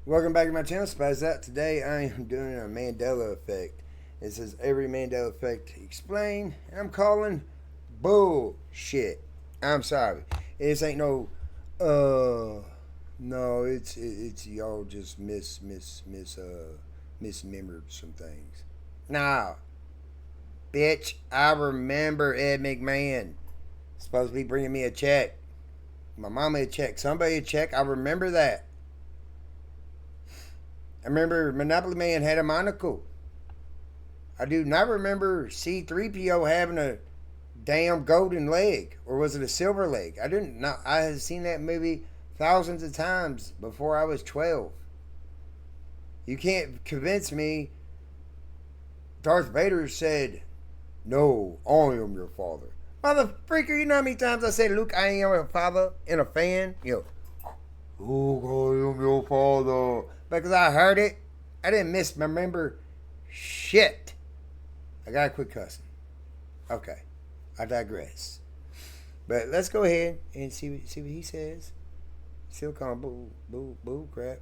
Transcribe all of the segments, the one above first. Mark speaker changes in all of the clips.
Speaker 1: Welcome back to my channel, Spice Out. Today I am doing a Mandela effect. It says every Mandela effect explained, and I'm calling bullshit. I'm sorry. This ain't no, it's y'all just misremembered some things. Nah, bitch, I remember Ed McMahon. Supposed to be bringing me a check. My mama a check, somebody a check. I remember that. I remember Monopoly Man had a monocle. I do not remember C3PO having a damn golden leg, or was it a silver leg? I didn't know. I had seen that movie thousands of times before I was 12. You can't convince me. Darth Vader said, "No, I am your father." Mother freaker, you know how many times I said, "Luke, I am your father," in a fan? Luke, I am your father. Because I heard it. I didn't misremember shit. I gotta quit cussing. Okay, I digress. But let's go ahead and see what he says. Still calling bull crap.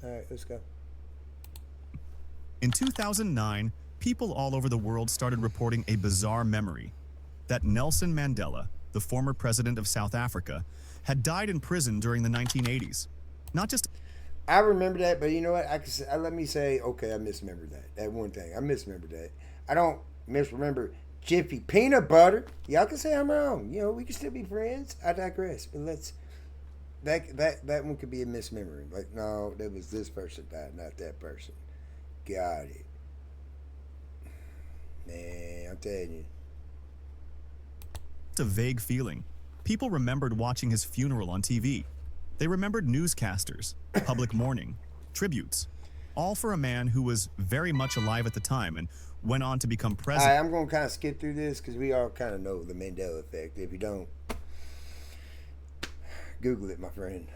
Speaker 1: All right, let's go.
Speaker 2: In 2009, people all over the world started reporting a bizarre memory that Nelson Mandela, the former president of South Africa, had died in prison during the 1980s. Not just
Speaker 1: I remember that, but you know what? Let me say, okay, I misremembered that. That one thing. I misremembered that. I don't misremember Jiffy Peanut Butter. Y'all can say I'm wrong. You know, we can still be friends. I digress. But let's that one could be a misremembering. Like, no, that was this person died, not that person. Got it. Man, I'm telling you.
Speaker 2: a vague feeling. People remembered watching his funeral on TV. They remembered newscasters, public mourning, tributes, all for a man who was very much alive at the time and went on to become president.
Speaker 1: I'm going to kind of skip through this because we all kind of know the Mandela effect. If you don't, Google it, my friend.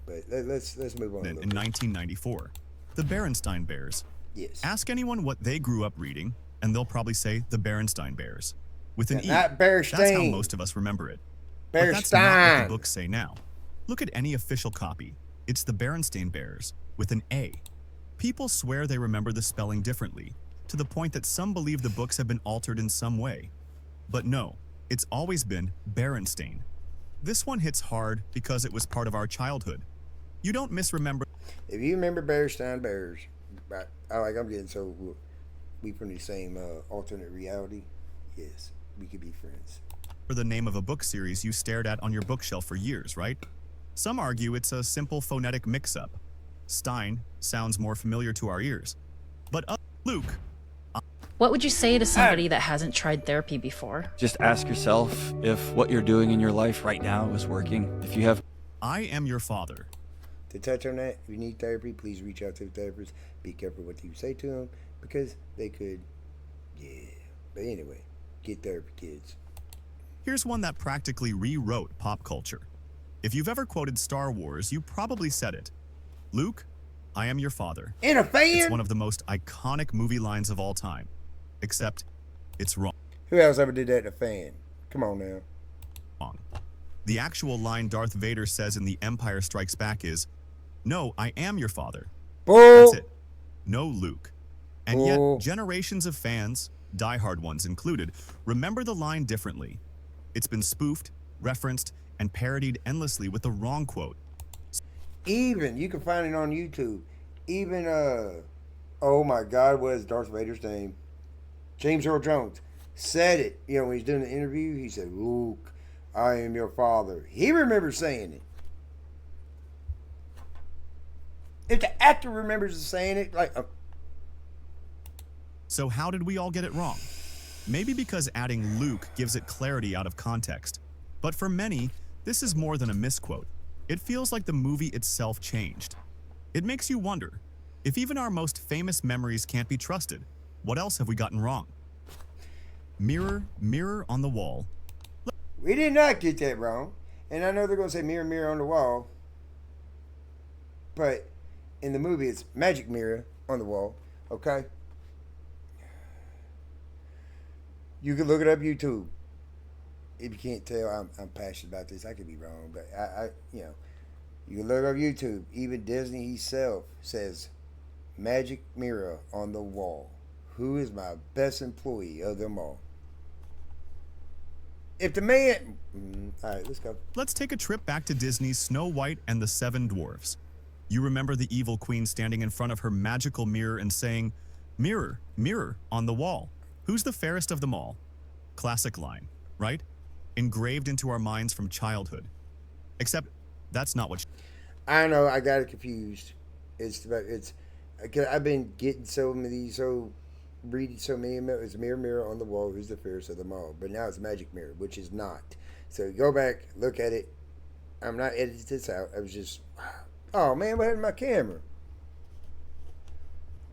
Speaker 1: But let's move on.
Speaker 2: In 1994, the Berenstain Bears.
Speaker 1: Yes.
Speaker 2: Ask anyone what they grew up reading, and they'll probably say the Berenstain Bears. With an E.
Speaker 1: Not Bearstein.
Speaker 2: That's how most of us remember it. But that's not what the books say now. Look at any official copy. It's the Berenstain Bears, with an A. People swear they remember the spelling differently, to the point that some believe the books have been altered in some way. But no, it's always been Berenstain. This one hits hard because it was part of our childhood. You don't misremember.
Speaker 1: If you remember Berenstain Bears, I'm getting so we from the same alternate reality. Yes, we could be friends.
Speaker 2: The name of a book series you stared at on your bookshelf for years, right? Some argue it's a simple phonetic mix-up. Stein sounds more familiar to our ears. But Luke.
Speaker 3: What would you say to somebody that hasn't tried therapy before?
Speaker 4: Just ask yourself if what you're doing in your life right now is working. If you have...
Speaker 2: I am your father.
Speaker 1: To touch on that, if you need therapy, please reach out to the therapist. Be careful what you say to them because they could, But anyway, get therapy, kids.
Speaker 2: Here's one that practically rewrote pop culture. If you've ever quoted Star Wars, you probably said it. Luke, I am your father.
Speaker 1: In a fan?
Speaker 2: It's one of the most iconic movie lines of all time. Except, it's wrong.
Speaker 1: Who else ever did that in a fan? Come on now.
Speaker 2: Wrong. The actual line Darth Vader says in The Empire Strikes Back is, "No, I am your father."
Speaker 1: Bull.
Speaker 2: That's it. No Luke. And
Speaker 1: Bull.
Speaker 2: yet, generations of fans, diehard ones included, remember the line differently. It's been spoofed, referenced, and parodied endlessly with the wrong quote.
Speaker 1: Even, you can find it on YouTube. Even, oh my God, what is Darth Vader's name? James Earl Jones said it. You know, when he's doing the interview, he said, "Luke, I am your father." He remembers saying it. If the actor remembers saying it,
Speaker 2: So how did we all get it wrong? Maybe because adding Luke gives it clarity out of context. But for many, this is more than a misquote. It feels like the movie itself changed. It makes you wonder, if even our most famous memories can't be trusted, what else have we gotten wrong? Mirror, mirror on the wall.
Speaker 1: we did not get that wrong. And I know they're going to say mirror, mirror on the wall. But in the movie, it's magic mirror on the wall. Okay? You can look it up YouTube. If you can't tell, I'm passionate about this. I could be wrong, but I You can look up YouTube. Even Disney himself says, "Magic mirror on the wall. Who is my best employee of them all?" If the man... all right, let's go.
Speaker 2: Let's take a trip back to Disney's Snow White and the Seven Dwarfs. You remember the evil queen standing in front of her magical mirror and saying, "Mirror, mirror on the wall, who's the fairest of them all?" Classic line, right? Engraved into our minds from childhood. Except that's not what
Speaker 1: I know, I got it confused. Cause I've been getting reading so many of them. It's mirror, mirror on the wall, who's the fairest of them all. But now it's magic mirror, which is not. So go back, look at it. I'm not editing this out. I was just, oh man, what happened to my camera?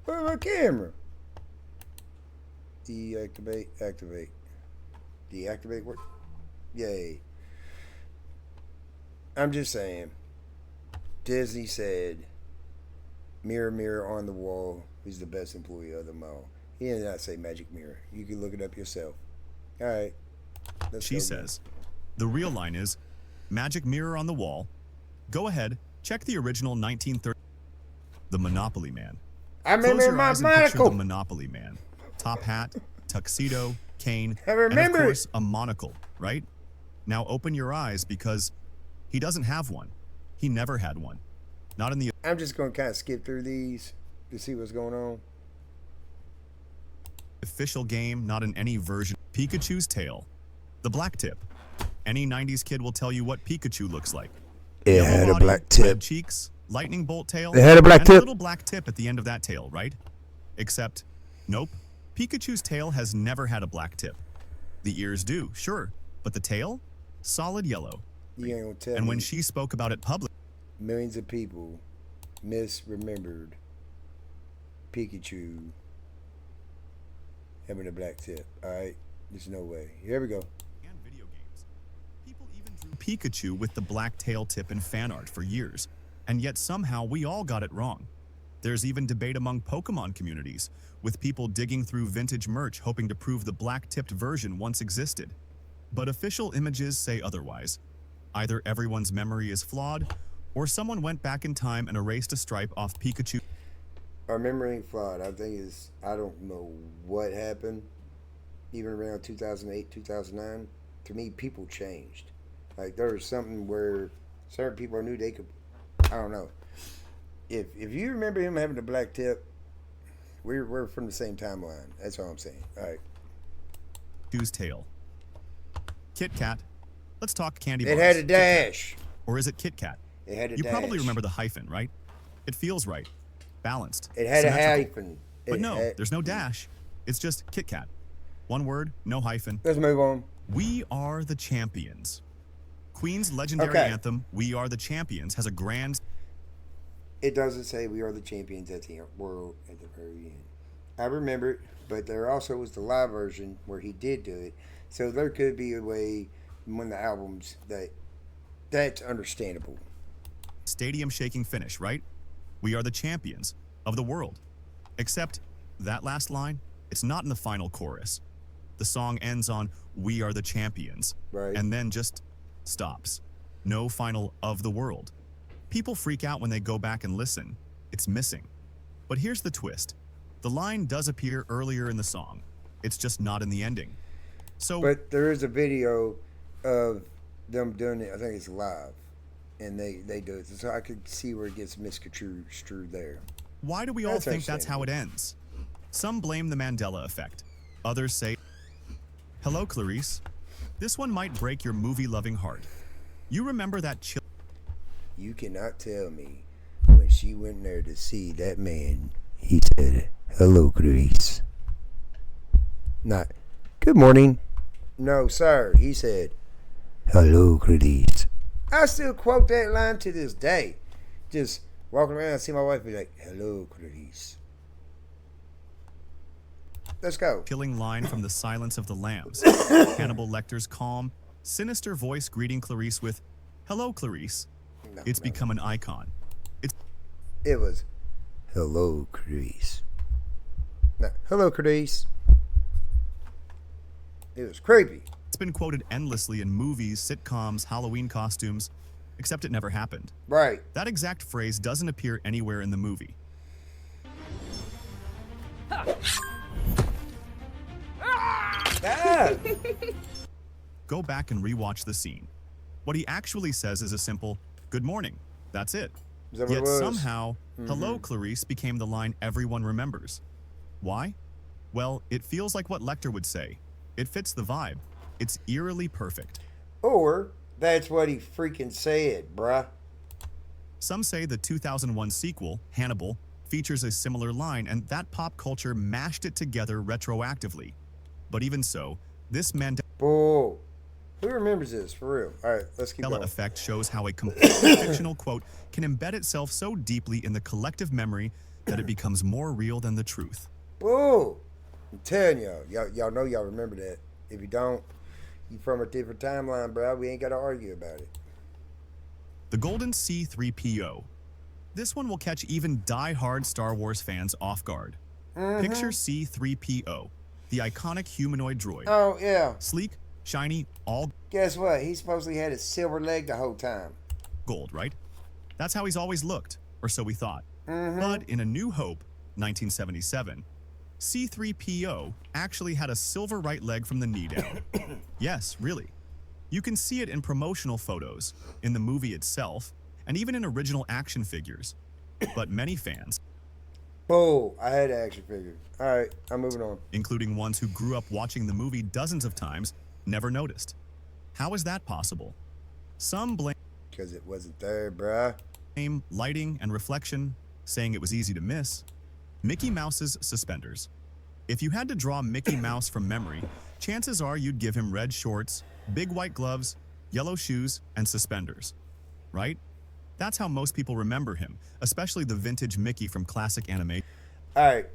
Speaker 1: Where's my camera? Deactivate, activate. Deactivate work. Yay. I'm just saying. Disney said, "Mirror, mirror on the wall, who's the best employee of them all." He did not say magic mirror. You can look it up yourself. All right.
Speaker 2: she says. The real line is, "Magic mirror on the wall. Go ahead, check the original 1930." The Monopoly Man.
Speaker 1: I remember
Speaker 2: Close your
Speaker 1: my
Speaker 2: eyes and picture
Speaker 1: monocle.
Speaker 2: the Monopoly Man. Top hat, tuxedo, cane,
Speaker 1: I remember
Speaker 2: and of course a monocle, right? Now open your eyes because he doesn't have one. He never had one. Not in the
Speaker 1: I'm just going to kind of skip through these to see what's going on.
Speaker 2: official game, not in any version. Pikachu's tail. The black tip. Any 90s kid will tell you what Pikachu looks like.
Speaker 1: It
Speaker 2: Yellow
Speaker 1: had a
Speaker 2: body,
Speaker 1: black tip.
Speaker 2: red cheeks, lightning bolt tail.
Speaker 1: It had a black
Speaker 2: and
Speaker 1: tip.
Speaker 2: a little black tip at the end of that tail, right? Except, nope. Pikachu's tail has never had a black tip. The ears do, sure, but the tail? Solid yellow.
Speaker 1: You ain't going to tell
Speaker 2: And
Speaker 1: me
Speaker 2: when she spoke about it publicly,
Speaker 1: millions of people misremembered Pikachu having a black tip. All right? There's no way. Here we go.
Speaker 2: and video games, people even drew Pikachu with the black tail tip in fan art for years, and yet somehow we all got it wrong. There's even debate among Pokemon communities, with people digging through vintage merch hoping to prove the black-tipped version once existed. But official images say otherwise. Either everyone's memory is flawed, or someone went back in time and erased a stripe off Pikachu.
Speaker 1: Our memory ain't flawed. I don't know what happened. Even around 2008, 2009, to me, people changed. Like, there was something where certain people knew they could, I don't know. If you remember him having the black tip, we're from the same timeline. That's all I'm saying. All right.
Speaker 2: Pikachu's tail. Kit Kat. Let's talk candy
Speaker 1: It
Speaker 2: bars.
Speaker 1: had a
Speaker 2: Kit Kat.
Speaker 1: dash.
Speaker 2: Or is it Kit Kat?
Speaker 1: It had a
Speaker 2: You
Speaker 1: dash.
Speaker 2: probably remember the hyphen, right? It feels right. Balanced.
Speaker 1: It had a
Speaker 2: symmetrical.
Speaker 1: hyphen.
Speaker 2: But
Speaker 1: It
Speaker 2: no,
Speaker 1: had-
Speaker 2: there's no dash. It's just Kit Kat. One word, no hyphen.
Speaker 1: Let's move on.
Speaker 2: We Are the Champions. Queen's legendary
Speaker 1: Okay.
Speaker 2: anthem, We Are the Champions, has a grand...
Speaker 1: It doesn't say we are the champions at the world at the very end. I remember it, but there also was the live version where he did do it. So there could be a way when the albums that's understandable.
Speaker 2: stadium-shaking finish, right? We are the champions of the world. Except that last line, it's not in the final chorus. The song ends on We Are the Champions,
Speaker 1: Right.
Speaker 2: and then just stops. No final of the world. People freak out when they go back and listen. It's missing. But here's the twist. The line does appear earlier in the song. It's just not in the ending. So
Speaker 1: But there is a video of them doing it. I think it's live, and they do it. So I could see where it gets misconstrued there.
Speaker 2: why do we all
Speaker 1: That's
Speaker 2: think that's how it ends? Some blame the Mandela effect. Others say, hello, Clarice. This one might break your movie-loving heart. You remember that chill...
Speaker 1: You cannot tell me when she went there to see that man, he said, "Hello, Grace." Not, "Good morning." No, sir. He said, "Hello, Grace." I still quote that line to this day. Just walking around and see my wife be like, "Hello, Grace." Let's go.
Speaker 2: killing line from The Silence of the Lambs. Hannibal Lecter's calm, sinister voice greeting Clarice with, hello, Clarice.
Speaker 1: No,
Speaker 2: It's
Speaker 1: no.
Speaker 2: become an icon.
Speaker 1: It was, "Hello, Grace." No, "Hello, Grace." It was creepy.
Speaker 2: It's been quoted endlessly in movies, sitcoms, Halloween costumes. except it never happened.
Speaker 1: Right.
Speaker 2: That exact phrase doesn't appear anywhere in the movie.
Speaker 1: Ah!
Speaker 2: Go back and rewatch the scene. What he actually says is a simple, "Good morning." That's it.
Speaker 1: Is that what it
Speaker 2: Yet
Speaker 1: was?
Speaker 2: somehow, "Hello, Clarice" became the line everyone remembers. Why? Well, it feels like what Lecter would say. It fits the vibe. It's eerily perfect.
Speaker 1: Or that's what he freaking said, bruh.
Speaker 2: Some say the 2001 sequel, Hannibal, features a similar line, and that pop culture mashed it together retroactively. But even so, this Mandela
Speaker 1: Bull. Who remembers this, for real? All right, let's keep going.
Speaker 2: effect shows how a completely fictional quote can embed itself so deeply in the collective memory that it becomes more real than the truth.
Speaker 1: Bull. I'm telling y'all know y'all remember that. If you don't, you from a different timeline, bro. We ain't got to argue about it.
Speaker 2: The Golden C-3PO. This one will catch even die-hard Star Wars fans off guard. Picture C-3PO, the iconic humanoid droid.
Speaker 1: Oh, yeah.
Speaker 2: Sleek, shiny, all
Speaker 1: Guess what? He supposedly had a silver leg the whole time.
Speaker 2: gold, right? That's how he's always looked, or so we thought. But in A New Hope, 1977, C-3PO actually had a silver right leg from the knee down. Yes, really. You can see it in promotional photos, in the movie itself, and even in original action figures. But many fans,
Speaker 1: Bull. I had an action figure. All right, I'm moving on.
Speaker 2: including ones who grew up watching the movie dozens of times, never noticed. How is that possible? Some
Speaker 1: Because it wasn't there, bruh.
Speaker 2: blame lighting and reflection, saying it was easy to miss. Mickey Mouse's suspenders. If you had to draw Mickey Mouse from memory, chances are you'd give him red shorts, big white gloves, yellow shoes, and suspenders. Right? That's how most people remember him, especially the vintage Mickey from classic animation.
Speaker 1: All right.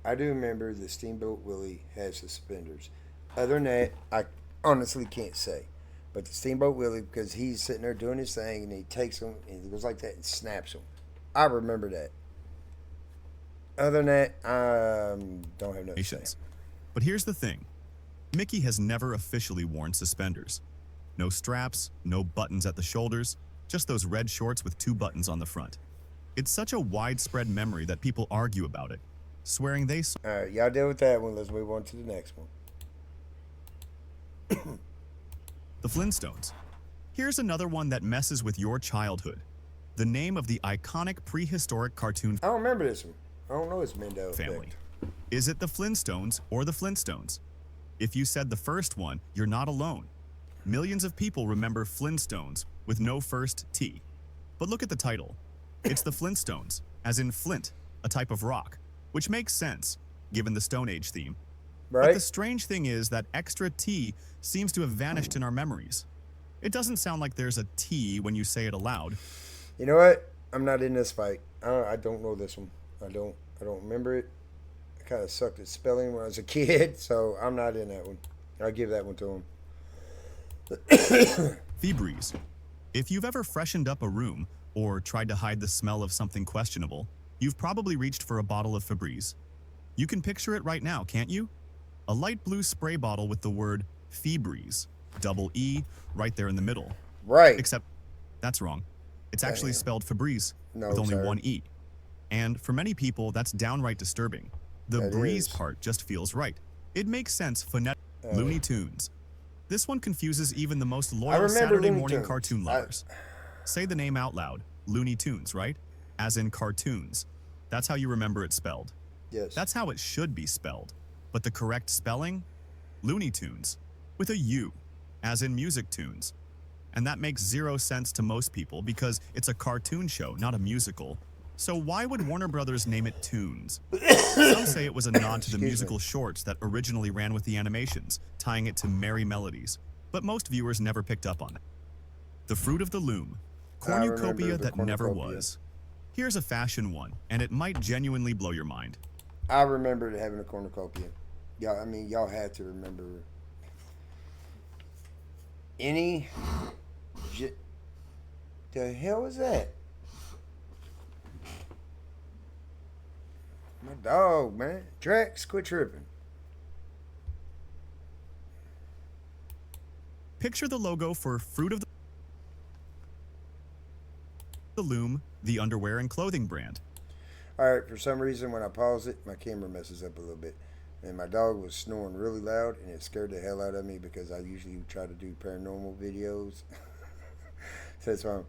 Speaker 1: I do remember that Steamboat Willie had suspenders. Other than that, I honestly can't say. But the Steamboat Willie, because he's sitting there doing his thing, and he takes them, and he goes like that and snaps them. I remember that. Other than that, don't have nothing to say.
Speaker 2: But here's the thing. Mickey has never officially worn suspenders. No straps, no buttons at the shoulders, just those red shorts with 2 buttons on the front. It's such a widespread memory that people argue about it, swearing they saw
Speaker 1: All right, y'all deal with that one. Let's move on to the next one.
Speaker 2: the Flintstones. Here's another one that messes with your childhood. The name of the iconic prehistoric cartoon
Speaker 1: I don't remember this one. I don't know it's Mandela
Speaker 2: family.
Speaker 1: effect.
Speaker 2: Is it the Flintstones or the Flintstones? If you said the first one, you're not alone. Millions of people remember Flintstones with no first T. But look at the title. It's the Flintstones, as in flint, a type of rock, which makes sense, given the Stone Age theme. But
Speaker 1: Right?
Speaker 2: the strange thing is that extra T seems to have vanished in our memories. It doesn't sound like there's a T when you say it aloud.
Speaker 1: You know what? I'm not in this fight. I don't know this one. I don't remember it. I kind of sucked at spelling when I was a kid, so I'm not in that one. I'll give that one to him.
Speaker 2: Febreze. If you've ever freshened up a room or tried to hide the smell of something questionable, you've probably reached for a bottle of Febreze. You can picture it right now, can't you? A light blue spray bottle with the word Febreze, double E, right there in the middle.
Speaker 1: Right.
Speaker 2: Except, that's wrong. It's actually
Speaker 1: Damn.
Speaker 2: spelled Febreze,
Speaker 1: No,
Speaker 2: with only
Speaker 1: sir.
Speaker 2: one E. And for many people, that's downright disturbing. The
Speaker 1: That
Speaker 2: breeze
Speaker 1: is.
Speaker 2: part just feels right. It makes sense phonetically. Looney Tunes. This one confuses even the most loyal
Speaker 1: remember
Speaker 2: Saturday
Speaker 1: Looney
Speaker 2: morning
Speaker 1: Tunes.
Speaker 2: cartoon
Speaker 1: I-
Speaker 2: lovers. Say the name out loud. Looney Tunes, right? As in cartoons. That's how you remember it spelled.
Speaker 1: Yes.
Speaker 2: That's how it should be spelled. But the correct spelling? Looney Tunes. With a U. As in music tunes. And that makes zero sense to most people because it's a cartoon show, not a musical. So why would Warner Brothers name it Tunes? Some say it was a nod to the
Speaker 1: Excuse me.
Speaker 2: musical shorts that originally ran with the animations, tying it to merry melodies. But most viewers never picked up on it. The Fruit of the Loom. Cornucopia
Speaker 1: remember the
Speaker 2: that never
Speaker 1: cornucopia.
Speaker 2: was. Here's a fashion one, and it might genuinely blow your mind.
Speaker 1: I remember having a cornucopia. Y'all had to remember. The hell was that? My dog, man. Drax, quit tripping.
Speaker 2: Picture the logo for Fruit of the Loom, the underwear and clothing brand.
Speaker 1: Alright, for some reason when I pause it, my camera messes up a little bit. And my dog was snoring really loud and it scared the hell out of me because I usually try to do paranormal videos. So that's why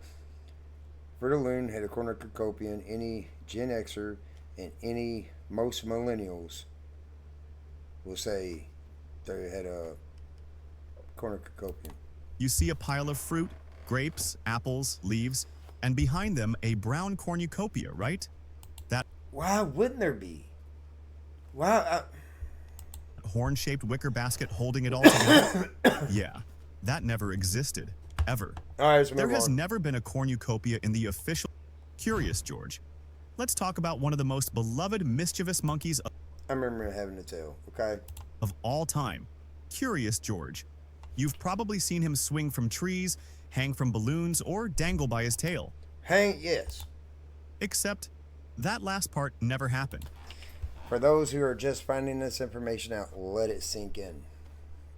Speaker 1: Fruit of the Loom had a cornucopia, and any Gen Xer and any most millennials will say they had a cornucopia.
Speaker 2: You see a pile of fruit, grapes, apples, leaves, and behind them a brown cornucopia, right? That
Speaker 1: Why wouldn't there be? Why?
Speaker 2: horn-shaped wicker basket holding it all together? Yeah, that never existed, ever.
Speaker 1: All right, so
Speaker 2: There has never been a cornucopia in the official... Curious, George. Let's talk about one of the most beloved mischievous monkeys
Speaker 1: I remember having a tail, okay?
Speaker 2: of all time. Curious George. You've probably seen him swing from trees, hang from balloons, or dangle by his tail.
Speaker 1: Yes.
Speaker 2: Except, that last part never happened.
Speaker 1: For those who are just finding this information out, let it sink in.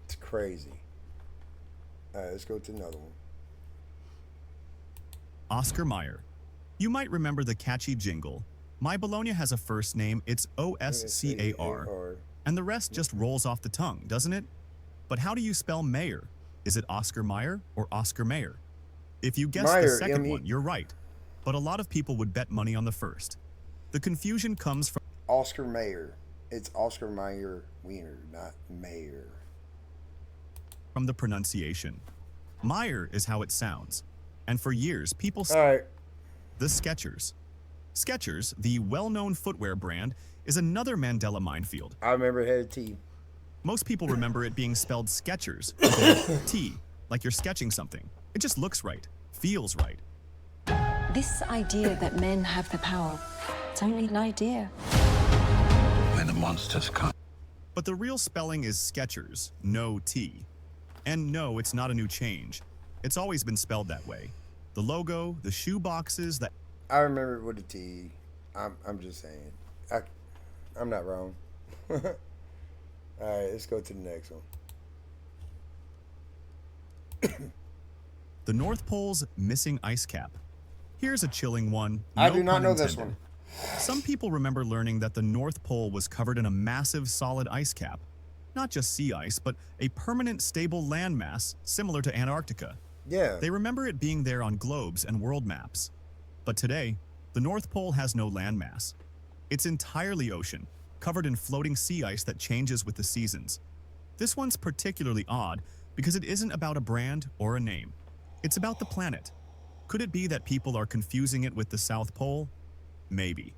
Speaker 1: It's crazy. All right, let's go to another one.
Speaker 2: Oscar Mayer. You might remember the catchy jingle, My Bologna has a first name, it's O-S-C-A-R, and the rest just rolls off the tongue, doesn't it? But how do you spell Mayer? Is it Oscar Mayer or Oscar Mayer? If you guess the second one, you're right. But a lot of people would bet money on the first. The confusion comes from
Speaker 1: Oscar Mayer. It's Oscar Mayer Wiener, not Mayer.
Speaker 2: From the pronunciation. Mayer is how it sounds. And for years, people
Speaker 1: All right.
Speaker 2: The Skechers. Skechers, the well-known footwear brand, is another Mandela minefield.
Speaker 1: I remember it had a T.
Speaker 2: Most people remember it being spelled Skechers with a T, like you're sketching something. It just looks right, feels right.
Speaker 5: This idea that men have the power, it's only an idea.
Speaker 6: When the monsters come.
Speaker 2: But the real spelling is Skechers, no T. And no, it's not a new change. It's always been spelled that way. The logo, the shoe boxes, the...
Speaker 1: I remember it with a T. I'm just saying. I'm not wrong. All right, let's go to the next one.
Speaker 2: The North Pole's missing ice cap. Here's a chilling one.
Speaker 1: I
Speaker 2: no
Speaker 1: do not
Speaker 2: pun
Speaker 1: know this
Speaker 2: intended.
Speaker 1: one.
Speaker 2: Some people remember learning that the North Pole was covered in a massive solid ice cap. Not just sea ice, but a permanent stable landmass similar to Antarctica.
Speaker 1: Yeah.
Speaker 2: They remember it being there on globes and world maps. But today, the North Pole has no landmass. It's entirely ocean, covered in floating sea ice that changes with the seasons. This one's particularly odd because it isn't about a brand or a name. It's about the planet. Could it be that people are confusing it with the South Pole? Maybe.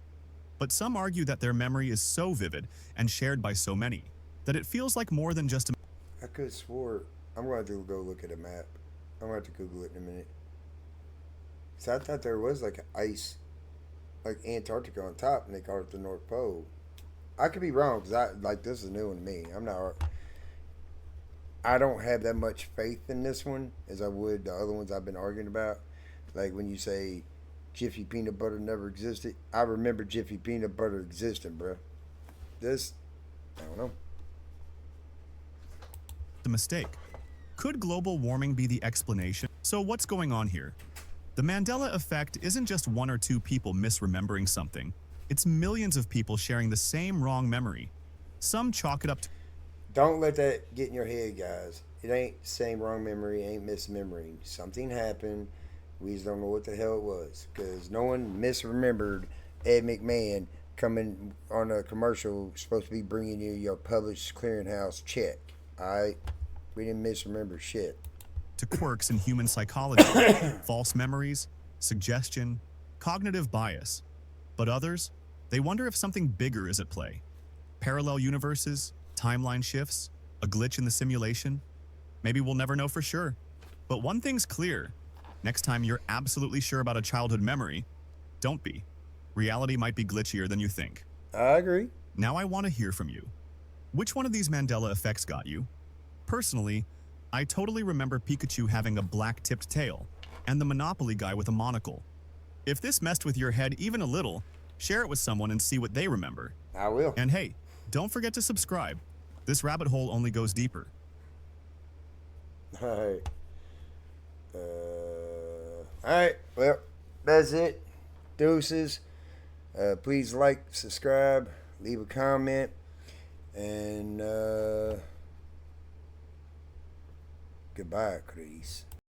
Speaker 2: But some argue that their memory is so vivid and shared by so many that it feels like more than just a...
Speaker 1: I could have swore. I'm going to go look at a map. I'm going to have to Google it in a minute. So I thought there was like ice, like Antarctica on top, and they called it the North Pole. I could be wrong because this is new one to me. I don't have that much faith in this one as I would the other ones I've been arguing about. Like when you say Jiffy peanut butter never existed, I remember Jiffy peanut butter existing, bro. This, I don't know.
Speaker 2: The mistake. Could global warming be the explanation? So what's going on here? The Mandela effect isn't just one or two people misremembering something. It's millions of people sharing the same wrong memory. Some chalk it up to...
Speaker 1: Don't let that get in your head, guys. It ain't same wrong memory, ain't misremembering. Something happened. We just don't know what the hell it was. Because no one misremembered Ed McMahon coming on a commercial supposed to be bringing you your published clearinghouse check. Alright? We didn't misremember shit.
Speaker 2: To quirks in human psychology, false memories, suggestion, cognitive bias. But others, they wonder if something bigger is at play. Parallel universes, timeline shifts, a glitch in the simulation. Maybe we'll never know for sure. But one thing's clear. Next time you're absolutely sure about a childhood memory, don't be. Reality might be glitchier than you think.
Speaker 1: I agree.
Speaker 2: Now I want to hear from you. Which one of these Mandela effects got you? Personally, I totally remember Pikachu having a black-tipped tail, and the Monopoly guy with a monocle. If this messed with your head even a little, share it with someone and see what they remember.
Speaker 1: I will.
Speaker 2: And hey, don't forget to subscribe. This rabbit hole only goes deeper.
Speaker 1: Alright. Alright, well, that's it. Deuces. Please like, subscribe, leave a comment, and goodbye, Chris.